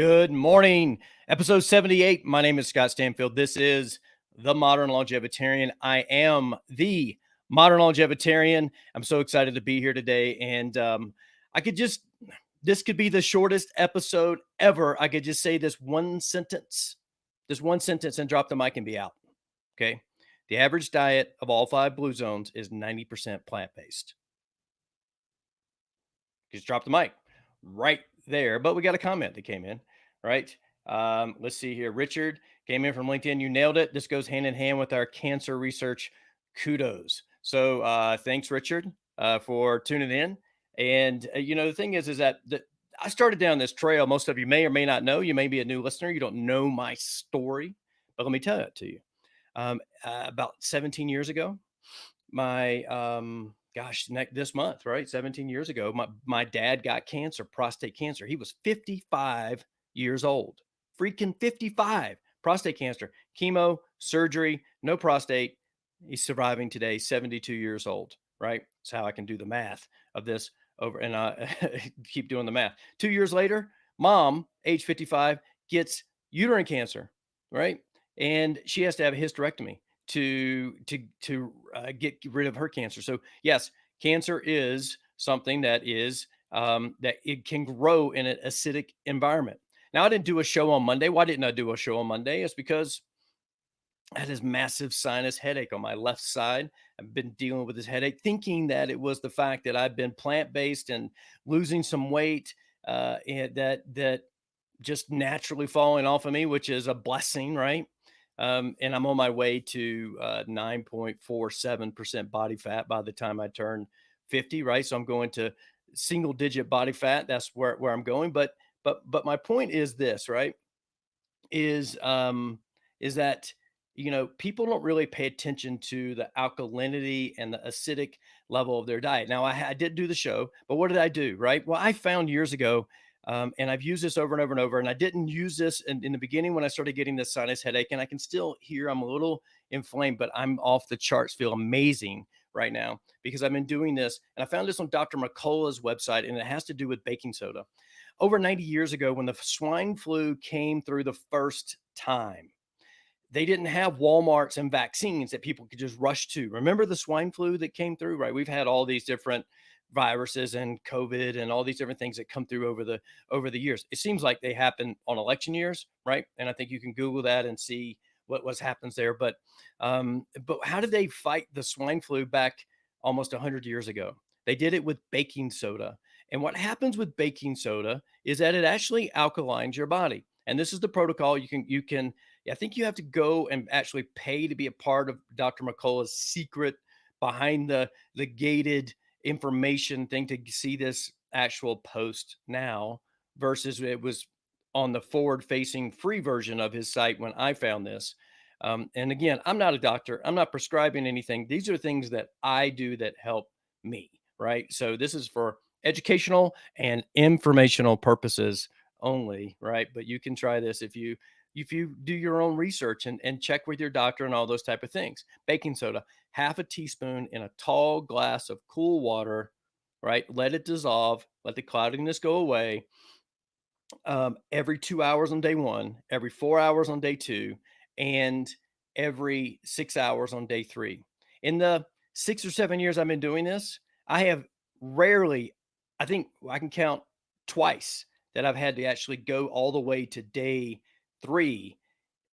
Good morning. Episode 78. My name is Scott Stanfield. This is the Modern Longevitarian. I am the Modern Longevitarian. I'm so excited to be here today. And this could be the shortest episode ever. I could just say this one sentence and drop the mic and be out. Okay. The average diet of all 5 blue zones is 90% plant-based. Just drop the mic right there. But we got a comment that came in, right? Let's see here. Richard came in from LinkedIn. You nailed it. This goes hand in hand with our cancer research. Kudos. So thanks, Richard, for tuning in. And the thing is that I started down this trail. Most of you may or may not know. You may be a new listener. You don't know my story, but let me tell it to you. About 17 years ago, my this month, right? 17 years ago, my dad got cancer, prostate cancer. He was 55 years old, freaking 55, prostate cancer, chemo, surgery, no prostate. He's surviving today, 72 years old, right? That's how I can do the math of this over, and I keep doing the math. 2 years later, mom, age 55, gets uterine cancer, right? And she has to have a hysterectomy to get rid of her cancer. So yes, cancer is something that is that it can grow in an acidic environment. Now, I didn't do a show on Monday. Why didn't I do a show on Monday? It's because I had this massive sinus headache on my left side. I've been dealing with this headache, thinking that it was the fact that I've been plant-based and losing some weight, and that just naturally falling off of me, which is a blessing, right? And I'm on my way to 9.47% body fat by the time I turn 50, right? So I'm going to single digit body fat. That's where I'm going. But my point is this, right? Is that people don't really pay attention to the alkalinity and the acidic level of their diet. Now, I did do the show, but what did I do, right? Well, I found years ago, and I've used this over and over and over, and I didn't use this in the beginning when I started getting this sinus headache, and I can still hear I'm a little inflamed, but I'm off the charts, feel amazing right now because I've been doing this. And I found this on Dr. McCullough's website, and it has to do with baking soda. Over 90 years ago, when the swine flu came through the first time, they didn't have Walmarts and vaccines that people could just rush to. Remember the swine flu that came through, right? We've had all these different viruses and COVID and all these different things that come through over the years. It seems like they happen on election years, right? And I think you can Google that and see what happens there. But how did they fight the swine flu back almost 100 years ago? They did it with baking soda. And what happens with baking soda is that it actually alkalines your body. And this is the protocol. You can I think you have to go and actually pay to be a part of Dr. McCullough's secret behind the gated information thing to see this actual post now versus it was on the forward facing free version of his site when I found this. And again, I'm not a doctor. I'm not prescribing anything. These are things that I do that help me, right? So this is for educational and informational purposes only, right? But you can try this if you do your own research and check with your doctor and all those type of things. Baking soda, half a teaspoon in a tall glass of cool water, right? Let it dissolve, let the cloudiness go away. Every 2 hours on day 1, every 4 hours on day 2, and every 6 hours on day 3. In the 6 or 7 years I've been doing this, I have rarely, I think I can count twice that I've had to actually go all the way to day 3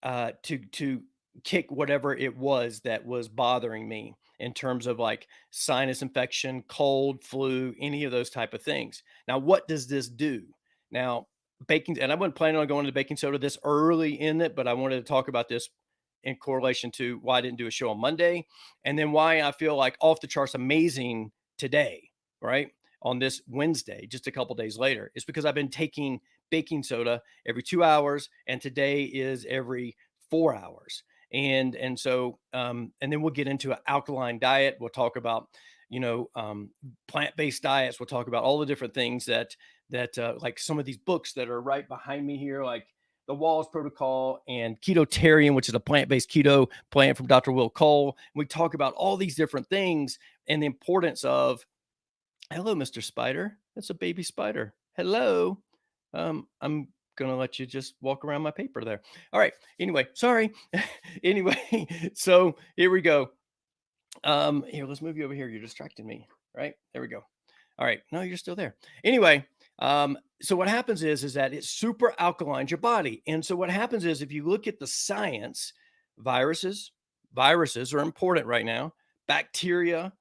to kick whatever it was that was bothering me in terms of like sinus infection, cold, flu, any of those type of things. Now, what does this do? Now, baking, and I wasn't planning on going to baking soda this early in it, but I wanted to talk about this in correlation to why I didn't do a show on Monday, and then why I feel like off the charts amazing today, right? On this Wednesday, just a couple days later, is because I've been taking baking soda every 2 hours, and today is every 4 hours. And so, and then we'll get into an alkaline diet. We'll talk about, plant-based diets. We'll talk about all the different things that like some of these books that are right behind me here, like the Walls Protocol and Ketotarian, which is a plant-based keto plan from Dr. Will Cole. We talk about all these different things and the importance of, hello, Mr. Spider. That's a baby spider. Hello. I'm gonna let you just walk around my paper there. All right. Anyway, sorry. Anyway, so here we go. Here, let's move you over here. You're distracting me. Right? There we go. All right. No, you're still there. Anyway, so what happens is that it super alkalines your body. And so what happens is if you look at the science, viruses, viruses are important right now. Bacteria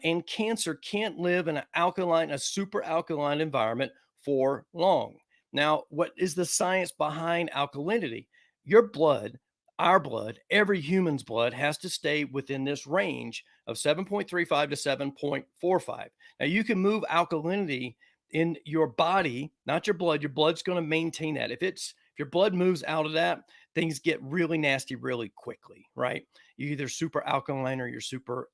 and cancer can't live in an alkaline, a super alkaline environment for long. Now, what is the science behind alkalinity? Your blood, our blood, every human's blood has to stay within this range of 7.35 to 7.45. Now, you can move alkalinity in your body, not your blood. Your blood's going to maintain that. If your blood moves out of that, things get really nasty really quickly, right? You're either super alkaline or you're super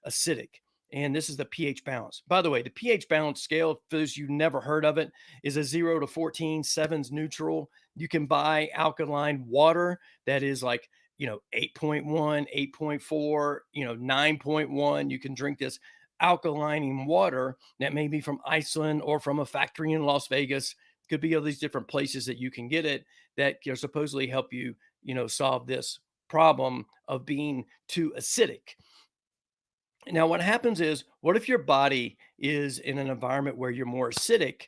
acidic. And this is the pH balance. By the way, the pH balance scale, for those you never heard of it, is a 0 to 14. 7's neutral. You can buy alkaline water that is like 8.1, 8.4, 9.1. You can drink this alkalining water that may be from Iceland or from a factory in Las Vegas. Could be all these different places that you can get it that supposedly help you, solve this problem of being too acidic. Now, what happens is, what if your body is in an environment where you're more acidic,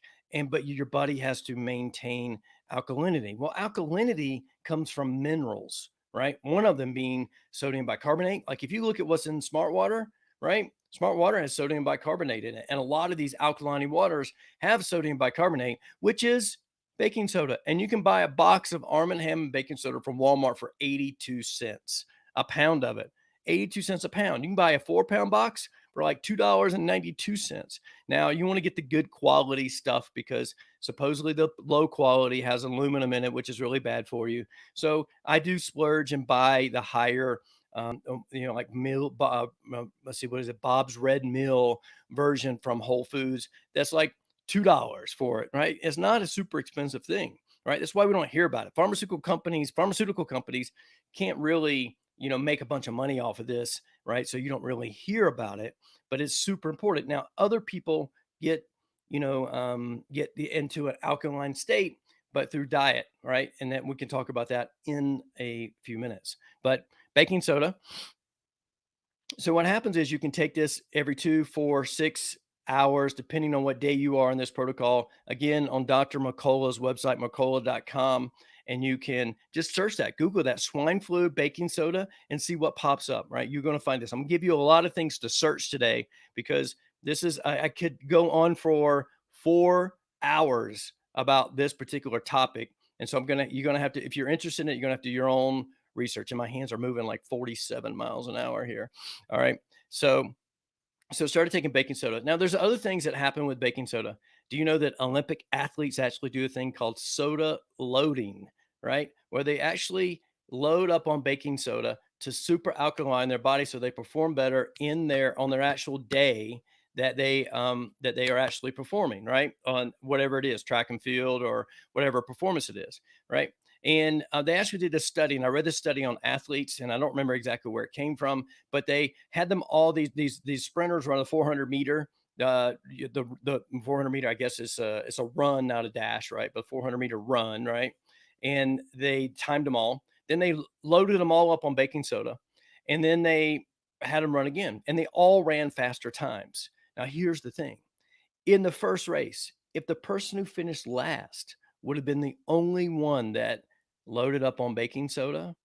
but your body has to maintain alkalinity? Well, alkalinity comes from minerals, right? One of them being sodium bicarbonate. Like if you look at what's in smart water, right? Smart water has sodium bicarbonate in it, and a lot of these alkaline waters have sodium bicarbonate, which is baking soda. And you can buy a box of Arm& Hammer baking soda from Walmart for 82 cents a pound of it. 82 cents a pound. You can buy a 4-pound box for like $2.92. Now, you want to get the good quality stuff because supposedly the low quality has aluminum in it, which is really bad for you. So I do splurge and buy the higher, like let's see, what is it? Bob's Red Mill version from Whole Foods. That's like $2 for it, right? It's not a super expensive thing, right? That's why we don't hear about it. Pharmaceutical companies can't really make a bunch of money off of this, right? So you don't really hear about it, but it's super important. Now, other people get, into an alkaline state, but through diet, right? And then we can talk about that in a few minutes. But baking soda. So what happens is you can take this every 2, 4, 6 hours, depending on what day you are in this protocol. Again, on Dr. McCullough's website, McCullough.com. And you can just search that, Google that swine flu baking soda and see what pops up, right? You're going to find this. I'm going to give you a lot of things to search today because this is, I could go on for 4 hours about this particular topic. And so you're going to have to, if you're interested in it, you're going to have to do your own research. And my hands are moving like 47 miles an hour here. All right. So started taking baking soda. Now, there's other things that happen with baking soda. Do you know that Olympic athletes actually do a thing called soda loading, right? Where they actually load up on baking soda to super alkaline their body so they perform better on their actual day that they are actually performing, right? On whatever it is, track and field or whatever performance it is, right? And they actually did a study, and I read this study on athletes, and I don't remember exactly where it came from, but they had them all these sprinters run a 400 meter. The 400 meter, I guess, is it's a run, not a dash, right? But 400-meter run, right? And they timed them all. Then they loaded them all up on baking soda, and then they had them run again, and they all ran faster times. Now, here's the thing: in the first race, if the person who finished last would have been the only one that loaded up on baking soda,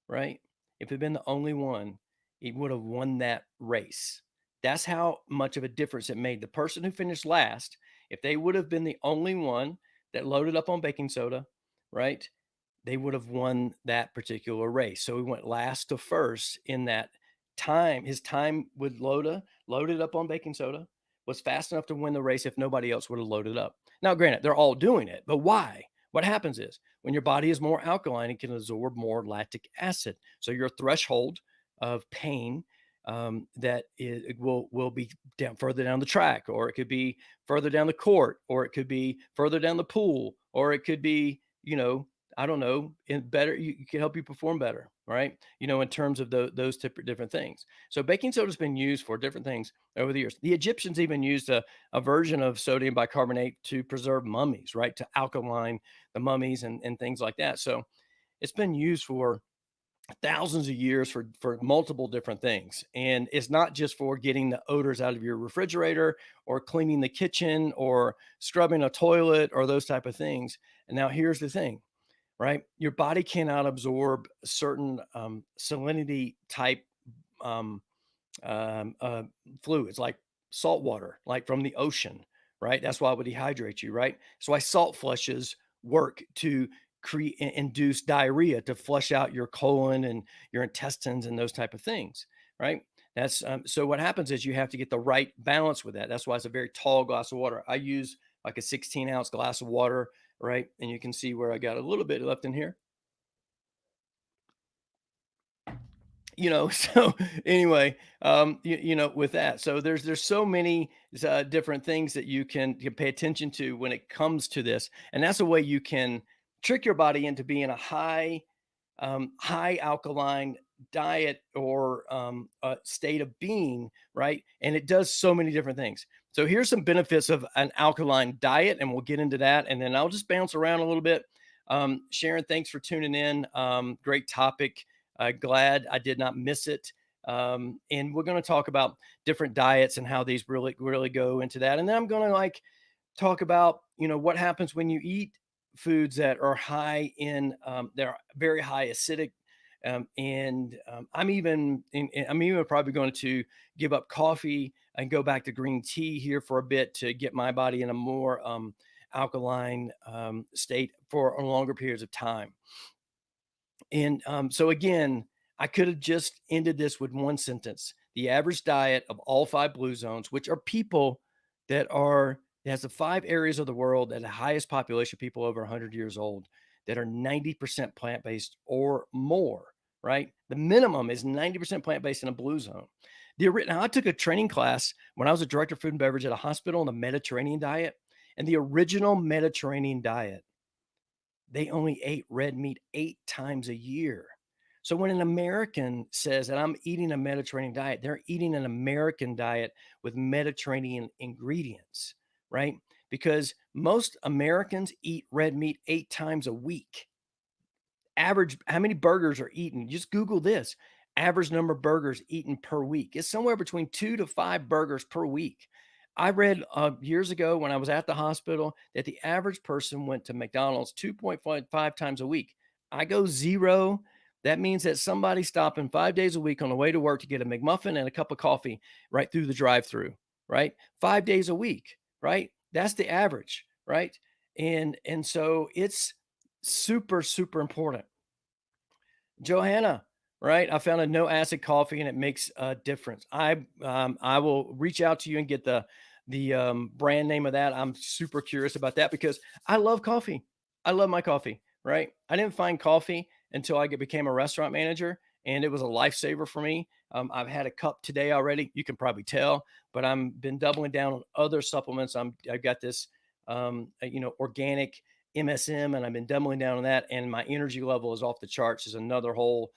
right? If it had been the only one, he would have won that race. That's how much of a difference it made. The person who finished last, if they would have been the only one that loaded up on baking soda, right? They would have won that particular race. So he went last to first in that time. His time with loaded up on baking soda was fast enough to win the race if nobody else would have loaded up. Now, granted, they're all doing it, but why? What happens is when your body is more alkaline, it can absorb more lactic acid. So your threshold of pain it will be down further down the track, or it could be further down the court, or it could be further down the pool, or it could be, I don't know, in better, you can help you perform better. right? In terms of those different things. So baking soda has been used for different things over the years. The Egyptians even used a version of sodium bicarbonate to preserve mummies, right? To alkaline the mummies and things like that. So it's been used for thousands of years for multiple different things, and it's not just for getting the odors out of your refrigerator or cleaning the kitchen or scrubbing a toilet or those type of things. And now here's the thing, right? Your body cannot absorb certain salinity type um, um, uh, fluids like salt water, like from the ocean, right? That's why it would dehydrate you, right? So why salt flushes work to create induce diarrhea, to flush out your colon and your intestines and those type of things, right? That's so what happens is you have to get the right balance with that. That's why it's a very tall glass of water. I use like a 16-ounce glass of water, right? And you can see where I got a little bit left in here. So anyway, with that, so there's so many different things that you can pay attention to when it comes to this, and that's a way you can trick your body into being a high alkaline diet or state of being, right? And it does so many different things. So here's some benefits of an alkaline diet, and we'll get into that, and then I'll just bounce around a little bit. Sharon, thanks for tuning in. Great topic. Glad I did not miss it. And we're going to talk about different diets and how these really go into that. And then I'm going to talk about what happens when you eat foods that are high in they're very high acidic, and I'm even probably going to give up coffee and go back to green tea here for a bit to get my body in a more alkaline state for longer periods of time. And so again, I could have just ended this with one sentence. The average diet of all five blue zones, which are people that has the five areas of the world that have the highest population of people over 100 years old that are 90% plant-based or more, right? The minimum is 90% plant-based in a blue zone. Now, I took a training class when I was a director of food and beverage at a hospital on the Mediterranean diet, and the original Mediterranean diet, they only ate red meat 8 times a year. So when an American says that I'm eating a Mediterranean diet, they're eating an American diet with Mediterranean ingredients, right? Because most Americans eat red meat 8 times a week. Average, how many burgers are eaten? Just Google this. Average number of burgers eaten per week. It's somewhere between 2 to 5 burgers per week. I read years ago when I was at the hospital that the average person went to McDonald's 2.5 times a week. I go zero. That means that somebody's stopping 5 days a week on the way to work to get a McMuffin and a cup of coffee right through the drive-through, right? 5 days a week, right? That's the average, right? And so it's super, super important. Johanna, right? I found a no acid coffee and it makes a difference. I will reach out to you and get the brand name of that. I'm super curious about that because I love coffee. I love my coffee, right? I didn't find coffee until became a restaurant manager, and it was a lifesaver for me. I've had a cup today already. You can probably tell, but I'm been doubling down on other supplements. I've got this organic MSM, and I've been doubling down on that. And my energy level is off the charts. Is another whole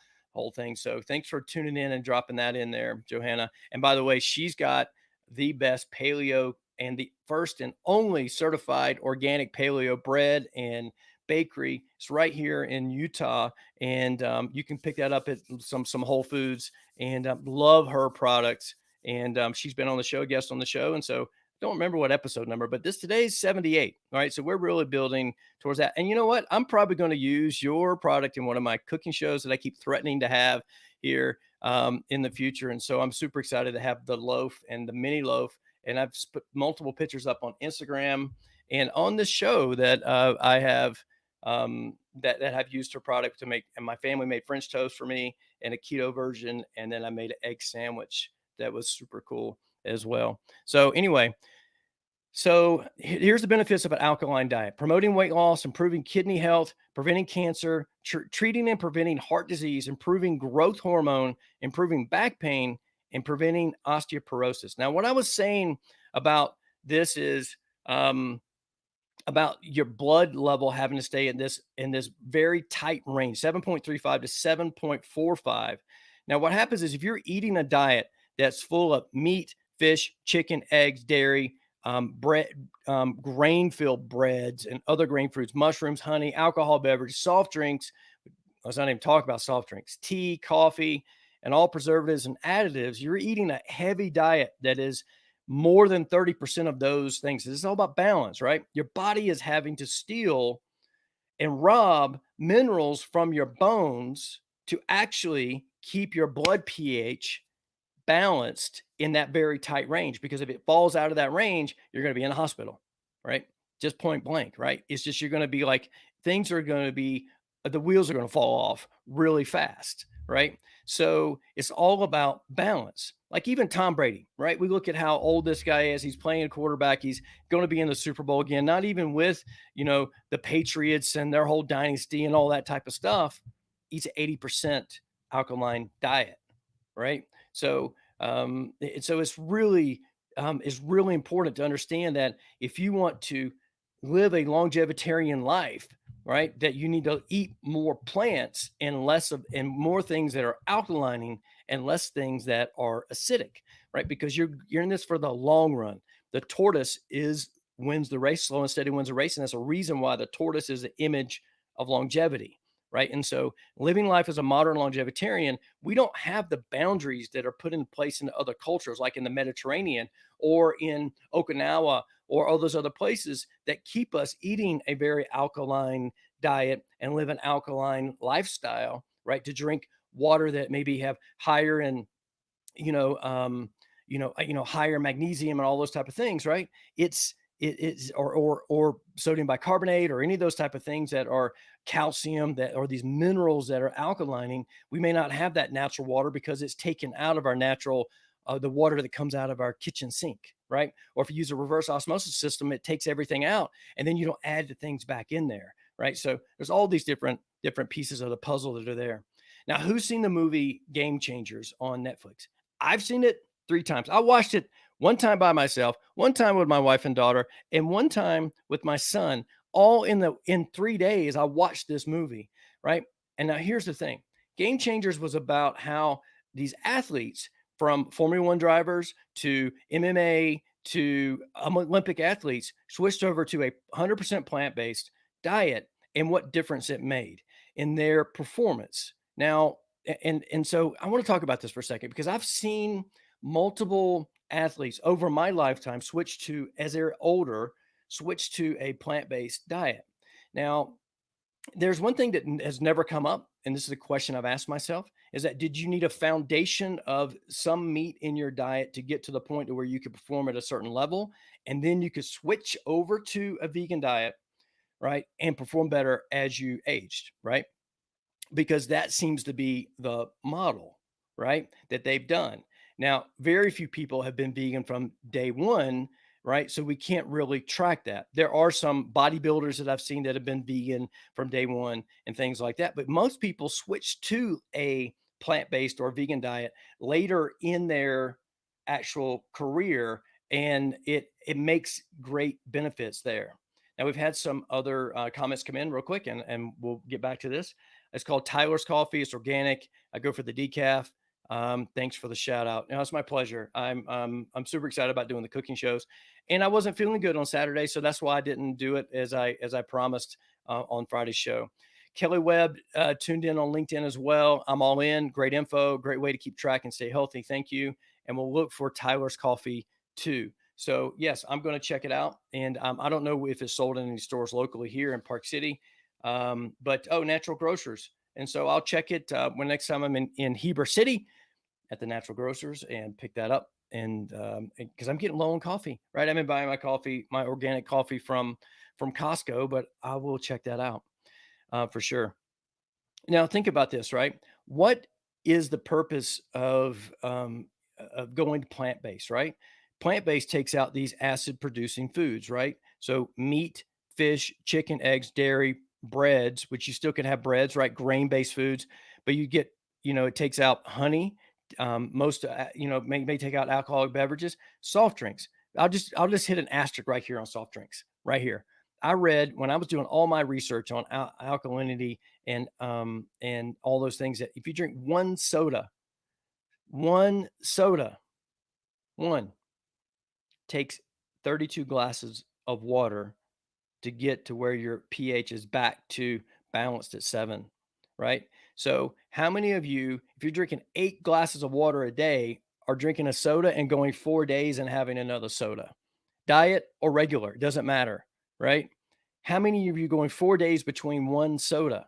thing. So thanks for tuning in and dropping that in there, Johanna. And by the way, she's got the best paleo and the first and only certified organic paleo bread and bakery. It's right here in Utah, and you can pick that up at some Whole Foods. And love her products. And she's been on the show, guest on the show, and so don't remember what episode number, but today's 78. All right. So we're really building towards that. And you know what? I'm probably going to use your product in one of my cooking shows that I keep threatening to have here in the future. And so I'm super excited to have the loaf and the mini loaf. And I've put multiple pictures up on Instagram and on the show that I have that have used her product to make. And my family made French toast for me and a keto version. And then I made an egg sandwich that was super cool as well. So anyway, so here's the benefits of an alkaline diet: promoting weight loss, improving kidney health, preventing cancer, treating and preventing heart disease, improving growth hormone, improving back pain, and preventing osteoporosis. Now, what I was saying about this is about your blood level having to stay in this very tight range, 7.35 to 7.45. Now, what happens is if you're eating a diet that's full of meat, fish, chicken, eggs, dairy, bread, grain-filled breads, and other grain fruits, mushrooms, honey, alcohol beverages, soft drinks. Let's not even talk about soft drinks, tea, coffee, and all preservatives and additives. You're eating a heavy diet that is more than 30% of those things. This is all about balance, right? Your body is having to steal and rob minerals from your bones to actually keep your blood pH balanced in that very tight range. Because if it falls out of that range, you're going to be in the hospital, right? Just point blank, right? It's just you're going to be like, things are going to be, the wheels are going to fall off really fast, right? So it's all about balance. Like even Tom Brady, right? We look at how old this guy is. He's playing a quarterback. He's going to be in the Super Bowl again, not even with, the Patriots and their whole dynasty and all that type of stuff. Eats 80% alkaline diet, right? So so it's really important to understand that if you want to live a longevitarian life, right, that you need to eat more plants and less of and more things that are alkalining and less things that are acidic, right? Because you're in this for the long run. The tortoise is wins the race, slow and steady wins the race, and that's a reason why the tortoise is the image of longevity, right? And so living life as a modern longevitarian, we don't have the boundaries that are put in place in other cultures, like in the Mediterranean or in Okinawa or all those other places that keep us eating a very alkaline diet and live an alkaline lifestyle, right? To drink water that maybe have higher in, you know, higher magnesium and all those type of things, right? It is or sodium bicarbonate or any of those type of things that are calcium that or these minerals that are alkalining. We may not have that natural water because it's taken out of our natural the water that comes out of our kitchen sink, right? Or if you use a reverse osmosis system, it takes everything out and then you don't add the things back in there, right? So there's all these different pieces of the puzzle that are there. Now, who's seen the movie Game Changers on Netflix? I've seen it 3 times. I watched it one time by myself, one time with my wife and daughter, and one time with my son. All in 3 days, I watched this movie, right? And now here's the thing: Game Changers was about how these athletes, from Formula One drivers to MMA to Olympic athletes, switched over to a 100% plant based diet and what difference it made in their performance. Now, and so I want to talk about this for a second because I've seen multiple athletes over my lifetime switch to as they're older switch to a plant-based diet. Now, there's one thing that has never come up, and this is a question I've asked myself, is that did you need a foundation of some meat in your diet to get to the point to where you could perform at a certain level, and then you could switch over to a vegan diet, right, and perform better as you aged, right? Because that seems to be the model, right? That they've done. Now, very few people have been vegan from day one, right? So we can't really track that. There are some bodybuilders that I've seen that have been vegan from day one and things like that. But most people switch to a plant based or vegan diet later in their actual career, and it makes great benefits there. Now, we've had some other comments come in real quick, and we'll get back to this. It's called Tyler's Coffee. It's organic. I go for the decaf. Thanks for the shout out. No, it's my pleasure. I'm super excited about doing the cooking shows, and I wasn't feeling good on Saturday, so that's why I didn't do it as I promised on Friday's show. Kelly Webb tuned in on LinkedIn as well. I'm all in. Great info. Great way to keep track and stay healthy. Thank you. And we'll look for Tyler's Coffee too. So yes, I'm going to check it out. And I don't know if it's sold in any stores locally here in Park City, but Natural Grocers. And so I'll check it when next time I'm in Heber City at the Natural Grocers and pick that up. And because I'm getting low on coffee, right? I've been buying my coffee, my organic coffee from Costco, but I will check that out for sure. Now think about this, right? What is the purpose of going to plant based, right? Plant based takes out these acid producing foods, right? So meat, fish, chicken, eggs, dairy, breads, which you still can have breads, right? Grain based foods, but you get, it takes out honey. Most, may take out alcoholic beverages, soft drinks. I'll just hit an asterisk right here on soft drinks, right here. I read when I was doing all my research on alkalinity and all those things, that if you drink one soda, one takes 32 glasses of water to get to where your pH is back to balanced at 7, right? So, how many of you, if you're drinking 8 glasses of water a day, are drinking a soda and going 4 days and having another soda? Diet or regular, it doesn't matter, right? How many of you going 4 days between one soda?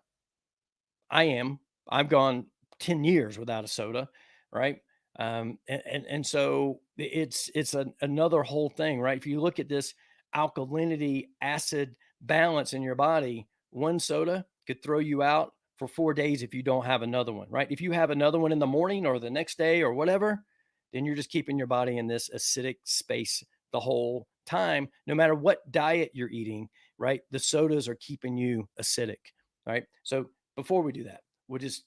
I am. I've gone 10 years without a soda, right? And so it's another whole thing, right? If you look at this alkalinity acid balance in your body, one soda could throw you out for 4 days if you don't have another one, right? If you have another one in the morning or the next day or whatever, then you're just keeping your body in this acidic space the whole time, no matter what diet you're eating, right? The sodas are keeping you acidic, right? So before we do that, we'll just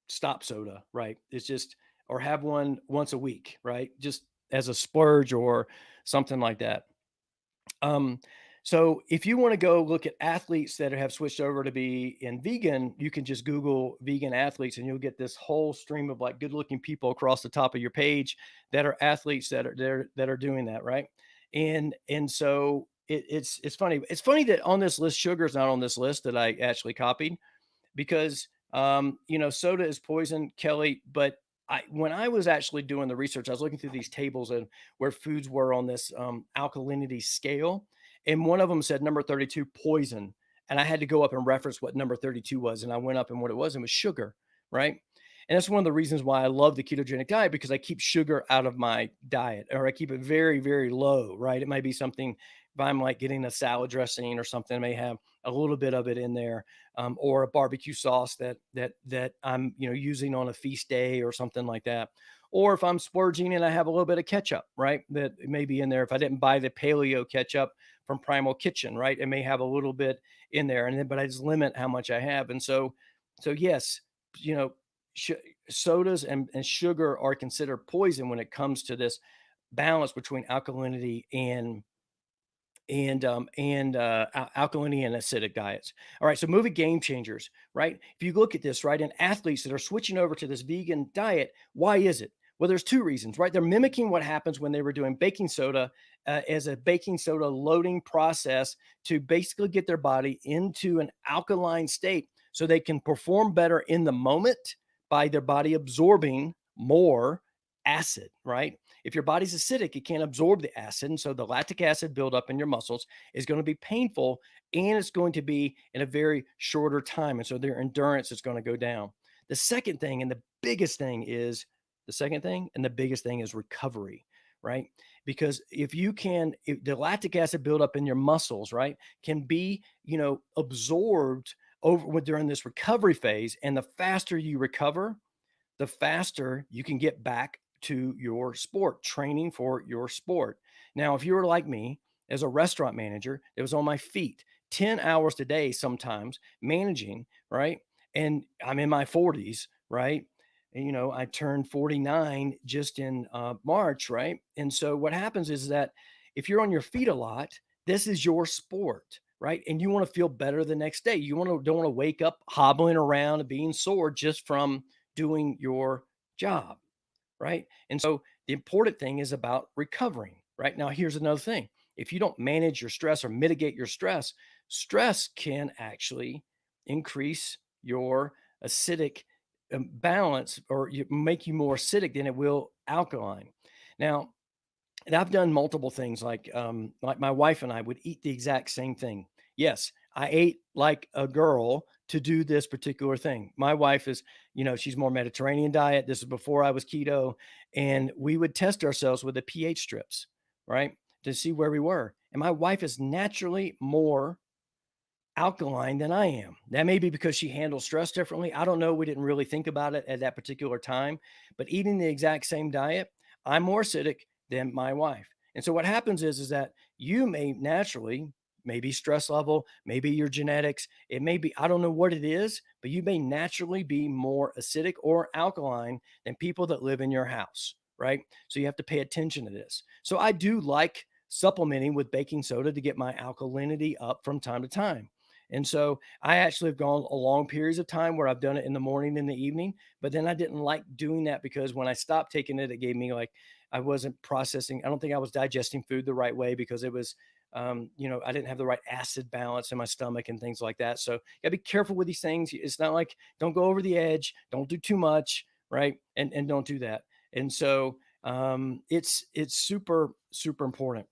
stop soda, right? It's just, or have one once a week, right? Just as a splurge or something like that. Um, so if you want to go look at athletes that have switched over to be in vegan, you can just Google vegan athletes and you'll get this whole stream of like good looking people across the top of your page that are athletes that are there that are doing that, right? And so it's funny. It's funny that on this list, sugar's not on this list that I actually copied because soda is poison, Kelly. But when I was actually doing the research, I was looking through these tables and where foods were on this alkalinity scale, and one of them said number 32 poison, and I had to go up and reference what number 32 was, and I went up and what it was, and it was sugar, right? And that's one of the reasons why I love the ketogenic diet, because I keep sugar out of my diet, or I keep it very, very low, right? It might be something, if I'm like getting a salad dressing or something, I may have a little bit of it in there, or a barbecue sauce that I'm using on a feast day or something like that. Or if I'm splurging and I have a little bit of ketchup, right, that may be in there. If I didn't buy the paleo ketchup from Primal Kitchen, right, it may have a little bit in there, and then but I just limit how much I have. And so yes, you know, sh- sodas and sugar are considered poison when it comes to this balance between alkalinity and alkalinity and acidic diets. All right, so movie game changers, right? If you look at this, right, and athletes that are switching over to this vegan diet, why is it? Well, there's two reasons, right? They're mimicking what happens when they were doing baking soda as a baking soda loading process to basically get their body into an alkaline state so they can perform better in the moment by their body absorbing more acid, right? If your body's acidic, it can't absorb the acid. And so the lactic acid buildup in your muscles is going to be painful, and it's going to be in a very shorter time. And so their endurance is going to go down. The second thing and the biggest thing is the second thing and the biggest thing is recovery, right? Because if the lactic acid buildup in your muscles, right, can be, absorbed during this recovery phase. And the faster you recover, the faster you can get back to your sport, training for your sport. Now, if you were like me as a restaurant manager, it was on my feet 10 hours a day, sometimes managing, right? And I'm in my 40s, right? And, I turned 49 just in March, right? And so what happens is that if you're on your feet a lot, this is your sport, right? And you want to feel better the next day. Don't want to wake up hobbling around and being sore just from doing your job, right? And so the important thing is about recovering, right? Now, here's another thing. If you don't manage your stress or mitigate your stress, stress can actually increase your acidic balance, or make you more acidic than it will alkaline. Now, and I've done multiple things like my wife and I would eat the exact same thing. Yes, I ate like a girl to do this particular thing. My wife is, she's more Mediterranean diet. This is before I was keto, and we would test ourselves with the pH strips, right, to see where we were. And my wife is naturally more alkaline than I am. That may be because she handles stress differently. I don't know. We didn't really think about it at that particular time. But eating the exact same diet, I'm more acidic than my wife. And so what happens is that you may naturally, maybe stress level, maybe your genetics, it may be, I don't know what it is, but you may naturally be more acidic or alkaline than people that live in your house, right? So you have to pay attention to this. So I do like supplementing with baking soda to get my alkalinity up from time to time. And so I actually have gone a long periods of time where I've done it in the morning and the evening, but then I didn't like doing that because when I stopped taking it, it gave me like I wasn't processing. I don't think I was digesting food the right way because it was, I didn't have the right acid balance in my stomach and things like that. So you gotta be careful with these things. It's not like don't go over the edge, don't do too much, right? And don't do that. And so it's super important.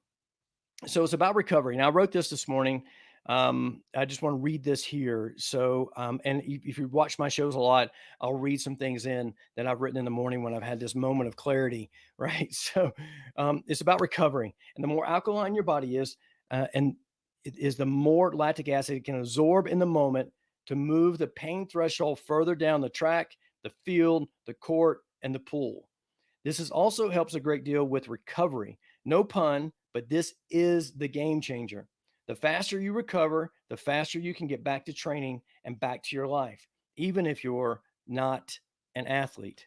So it's about recovery. Now I wrote this morning. I just want to read this here. So, and if you watch my shows a lot, I'll read some things in that I've written in the morning when I've had this moment of clarity, right? So, it's about recovery, and the more alkaline your body is, and it is the more lactic acid it can absorb in the moment to move the pain threshold further down the track, the field, the court, and the pool. This is also helps a great deal with recovery. No pun, but this is the game changer. The faster you recover, the faster you can get back to training and back to your life, even if you're not an athlete.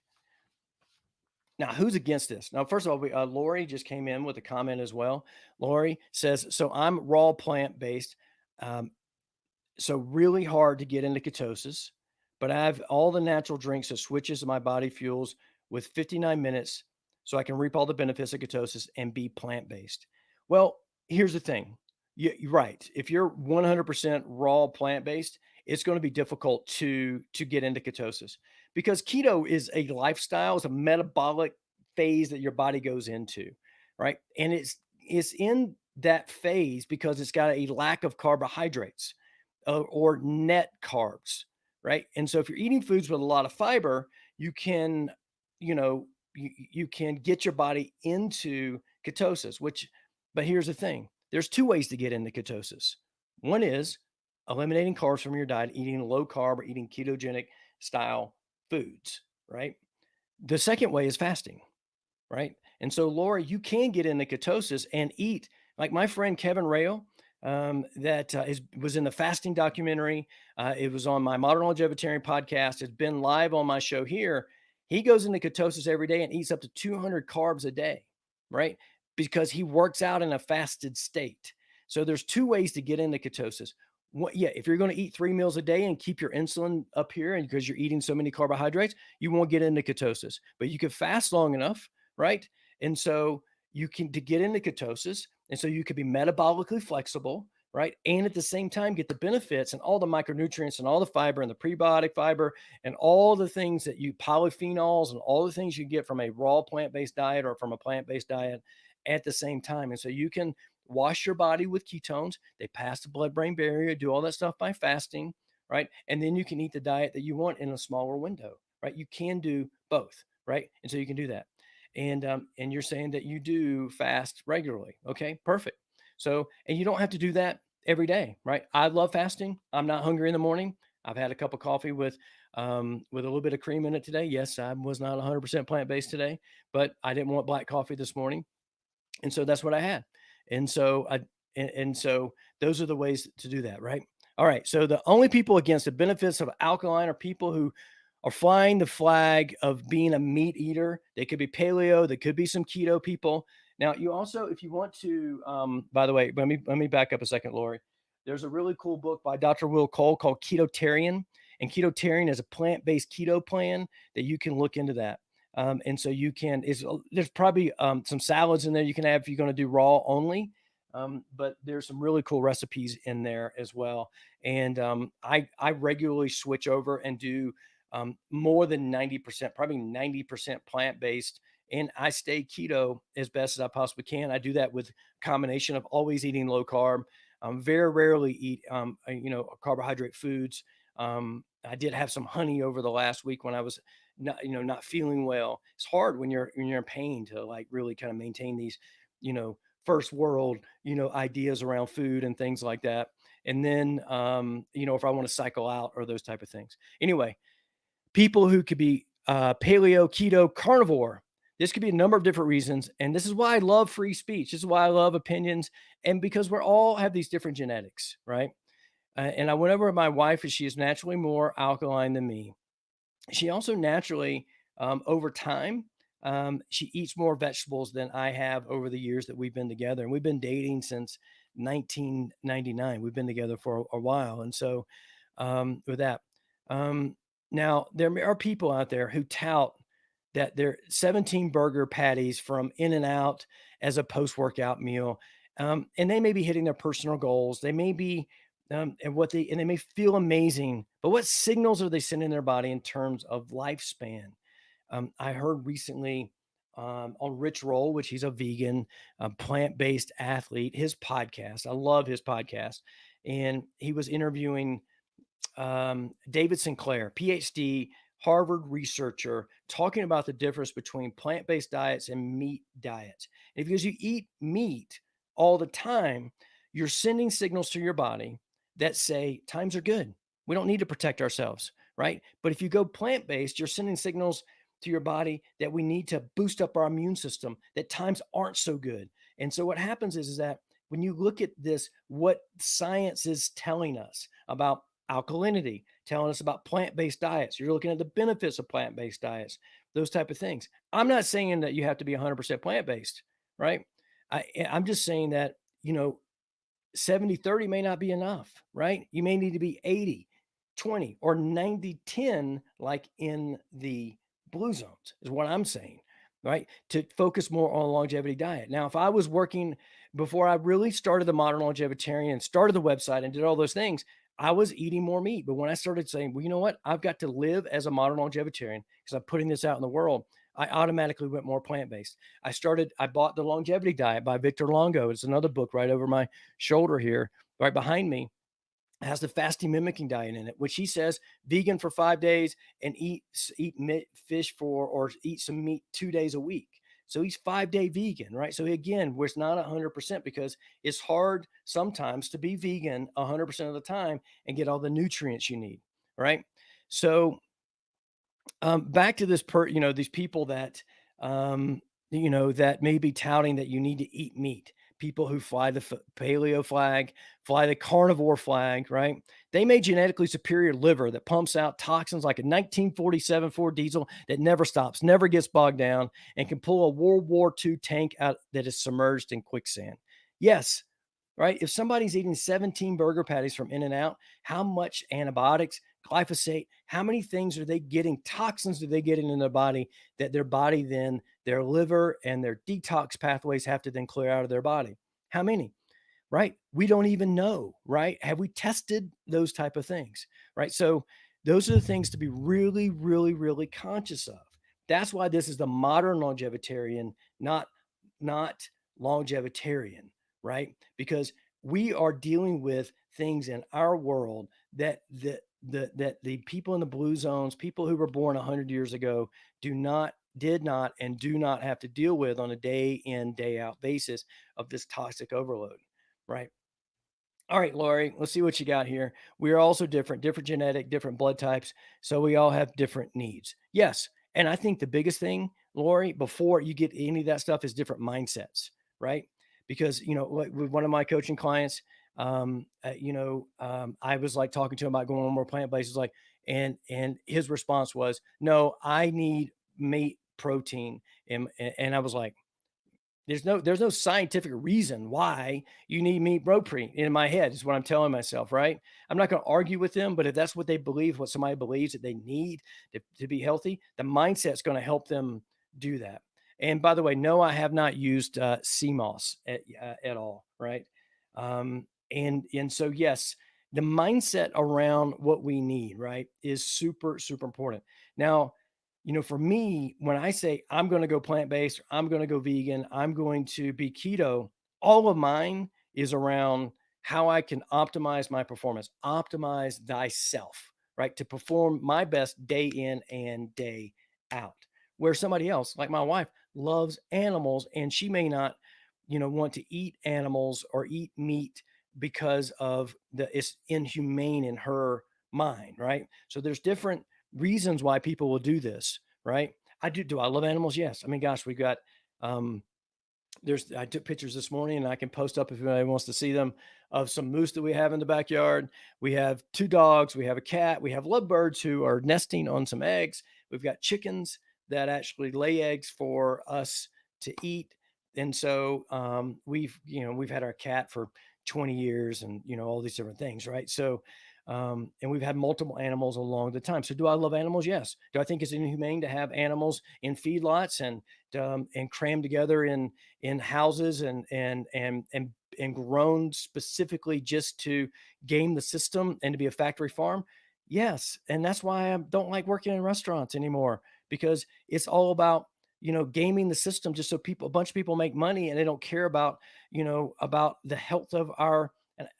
Now, who's against this? Now, first of all, Lori just came in with a comment as well. Lori says, "So I'm raw plant based. Um, so really hard to get into ketosis, but I have all the natural drinks that switches my body fuels with 59 minutes so I can reap all the benefits of ketosis and be plant-based." Well, here's the thing. You're right. If you're 100% raw plant-based, it's going to be difficult to get into ketosis because keto is a lifestyle, it's a metabolic phase that your body goes into, right? And it's in that phase because it's got a lack of carbohydrates or net carbs, right? And so if you're eating foods with a lot of fiber, you can, you can get your body into ketosis, but here's the thing. There's two ways to get into ketosis. One is eliminating carbs from your diet, eating low carb or eating ketogenic style foods, right? The second way is fasting, right? And so, Laura, you can get into ketosis and eat like my friend Kevin Rayo, that was in the fasting documentary. It was on my Modern Longevitarian podcast. It's been live on my show here. He goes into ketosis every day and eats up to 200 carbs a day, right? Because he works out in a fasted state. So there's two ways to get into ketosis. Yeah, if you're going to eat 3 meals a day and keep your insulin up here, and because you're eating so many carbohydrates, you won't get into ketosis. But you can fast long enough, right? And so you can to get into ketosis, and so you could be metabolically flexible, right? And at the same time, get the benefits and all the micronutrients and all the fiber and the prebiotic fiber and all the things that you polyphenols and all the things you get from a raw plant-based diet or from a plant-based diet at the same time. And so you can wash your body with ketones. They pass the blood-brain barrier, do all that stuff by fasting, right? And then you can eat the diet that you want in a smaller window, right? You can do both, right? And so you can do that. And you're saying that you do fast regularly. Okay, perfect. So, and you don't have to do that every day, right? I love fasting. I'm not hungry in the morning. I've had a cup of coffee with a little bit of cream in it today. Yes, I was not 100% plant based today, but I didn't want black coffee this morning, and so that's what I had. And so so those are the ways to do that, right? All right. So the only people against the benefits of alkaline are people who are flying the flag of being a meat eater. They could be paleo. They could be some keto people. Now, you also, if you want to, by the way, let me back up a second, Lori. There's a really cool book by Dr. Will Cole called Ketotarian, and Ketotarian is a plant-based keto plan that you can look into that. And so you can, there's probably some salads in there you can have if you're going to do raw only. But there's some really cool recipes in there as well. And I regularly switch over and do more than 90%, probably 90% plant based. And I stay keto as best as I possibly can. I do that with a combination of always eating low carb. Very rarely eat, carbohydrate foods. I did have some honey over the last week when I was not feeling well. It's hard when you're in pain to like really kind of maintain these, first world, ideas around food and things like that. And then, if I want to cycle out or those type of things. Anyway, people who could be paleo, keto, carnivore. This could be a number of different reasons. And this is why I love free speech. This is why I love opinions. And because we're all have these different genetics, right? And I went over with my wife, and she is naturally more alkaline than me. She also naturally, over time, She eats more vegetables than I have over the years that we've been together. And we've been dating since 1999. We've been together for a while. And so, with that, um, now there are people out there who tout that they're 17 burger patties from In and Out as a post workout meal. And they may be hitting their personal goals. They may be, and they may feel amazing, but what signals are they sending their body in terms of lifespan? I heard recently on Rich Roll, which he's a vegan, plant-based athlete, his podcast. I love his podcast. And he was interviewing David Sinclair, PhD, Harvard researcher, talking about the difference between plant-based diets and meat diets. And because you eat meat all the time, you're sending signals to your body that say times are good. We don't need to protect ourselves, right? But if you go plant-based, you're sending signals to your body that we need to boost up our immune system, that times aren't so good. And so what happens is that when you look at this, what science is telling us about alkalinity, telling us about plant-based diets. You're looking at the benefits of plant-based diets, those type of things. I'm not saying that you have to be 100% plant-based, right? I'm just saying that, 70-30 may not be enough, right? You may need to be 80-20 or 90-10, like in the blue zones, is what I'm saying, right? To focus more on a longevity diet. Now, if I was working before I really started the Modern Longevitarian, started the website and did all those things, I was eating more meat. But when I started saying, well, you know what? I've got to live as a modern longevitarian because I'm putting this out in the world, I automatically went more plant-based. I bought The Longevity Diet by Victor Longo. It's another book right over my shoulder here, right behind me. It has the fasting mimicking diet in it, which he says vegan for 5 days and eat fish or eat some meat 2 days a week. So he's 5 day vegan, right? So again, we're not 100% because it's hard sometimes to be vegan 100% of the time and get all the nutrients you need, right? So back to these people that, that may be touting that you need to eat meat. People who fly the paleo flag, fly the carnivore flag, right? They made genetically superior liver that pumps out toxins like a 1947 Ford diesel that never stops, never gets bogged down, and can pull a World War II tank out that is submerged in quicksand. Yes, right? If somebody's eating 17 burger patties from In and Out, how much antibiotics, glyphosate, how many things are they getting? Toxins do they get in their body that their body then, their liver and their detox pathways have to then clear out of their body? How many? Right? We don't even know, right? Have we tested those type of things? Right? So those are the things to be really, really, really conscious of. That's why this is the modern longevitarian, not longevitarian, right? Because we are dealing with things in our world that the people in the blue zones, people who were born 100 years ago, did not and do not have to deal with on a day in, day out basis of this toxic overload, right? All right, Lori, let's see what you got here. We are also different genetic, different blood types. So we all have different needs. Yes. And I think the biggest thing, Lori, before you get any of that stuff is different mindsets, right? Because, with one of my coaching clients, I was like talking to him about going on more plant-based, like, and his response was, no, I need meat protein. And I was like, there's no scientific reason why you need meat protein in my head is what I'm telling myself, right? I'm not going to argue with them, but if that's what they believe, what somebody believes that they need to be healthy, the mindset's going to help them do that. And by the way, no, I have not used CMOS at all, right? And so yes, the mindset around what we need, right, is super, super important. Now, for me, when I say I'm going to go plant based, I'm going to go vegan, I'm going to be keto, all of mine is around how I can optimize my performance, optimize thyself, right? To perform my best day in and day out. Where somebody else, like my wife, loves animals and she may not, want to eat animals or eat meat because of it's inhumane in her mind, right? So there's different reasons why people will do this, right? Do I love animals? Yes. I mean, gosh, we've got I took pictures this morning and I can post up if anybody wants to see them of some moose that we have in the backyard. We have 2 dogs, we have a cat, we have lovebirds who are nesting on some eggs. We've got chickens that actually lay eggs for us to eat. And so we've had our cat for 20 years and all these different things, right? So and we've had multiple animals along the time. So do I love animals? Yes. Do I think it's inhumane to have animals in feedlots and crammed together in houses and grown specifically just to game the system and to be a factory farm? Yes. And that's why I don't like working in restaurants anymore, because it's all about gaming the system just so a bunch of people make money, and they don't care about about the health of our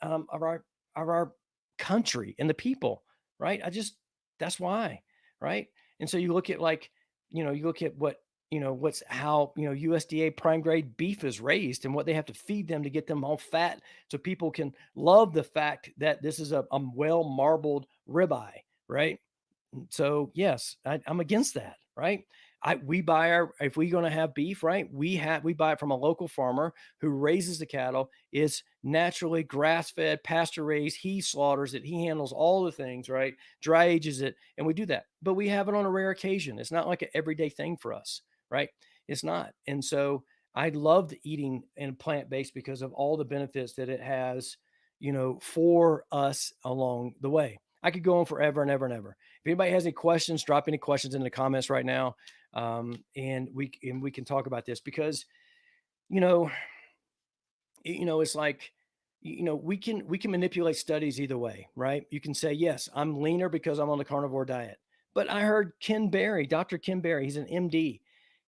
of our country and the people, right? That's why, right? And so you look at you look at what's how USDA prime grade beef is raised and what they have to feed them to get them all fat, so people can love the fact that this is a well marbled ribeye, right? So yes, I'm against that, right? We buy our if we're going to have beef, right? We buy it from a local farmer who raises the cattle, is naturally grass fed, pasture raised. He slaughters it. He handles all the things, right? Dry ages it, and we do that. But we have it on a rare occasion. It's not like an everyday thing for us, right? It's not. And so I loved eating in plant based because of all the benefits that it has, for us along the way. I could go on forever and ever and ever. If anybody has any questions, drop any questions in the comments right now, and we can talk about this, because you know it's like we can manipulate studies either way, right? You can say, yes, I'm leaner because I'm on the carnivore diet, but I heard Dr. Ken Berry, he's an MD.